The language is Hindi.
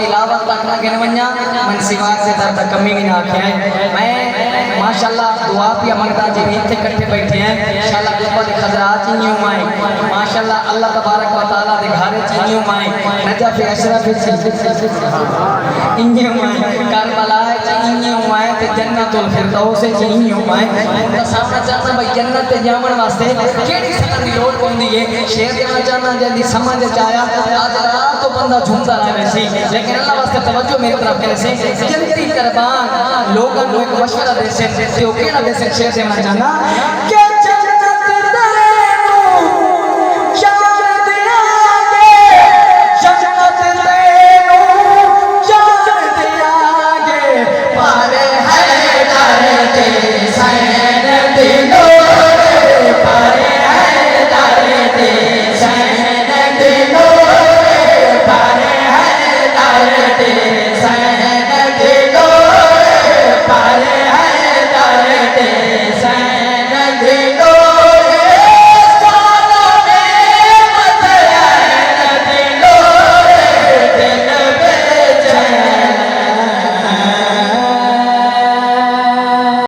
तिलावत तक ना गिन वन्या मन सिवा से दर्द कमी भी ना आखे मैं माशाल्लाह दुआ पिया मंगता जी इतने इकट्ठे बैठे हैं इंशाल्लाह गुरबत खजरात चीनियों माए माशाल्लाह अल्लाह तबारक व तआला दे घरे चीनियों माए नजफ अशरफ चीनियों माए करबला चीनियों माए ते जन्नतुल फिरदौस चीनियों माए तो सामने चाहना भाई जन्नत ते जावण वास्ते केड़ी सनद दी लोड़ पौंदी है शेर देना चाहना जल्दी समझ आया आज रात तो बंदा झूमता रहे सी लेकिन अल्लाह वास्ते तवज्जो मेरी तरफ करे से जल्दी कुर्बान लोगों को एक मशवरा दे से केड़ा दे से शेर देना चाहना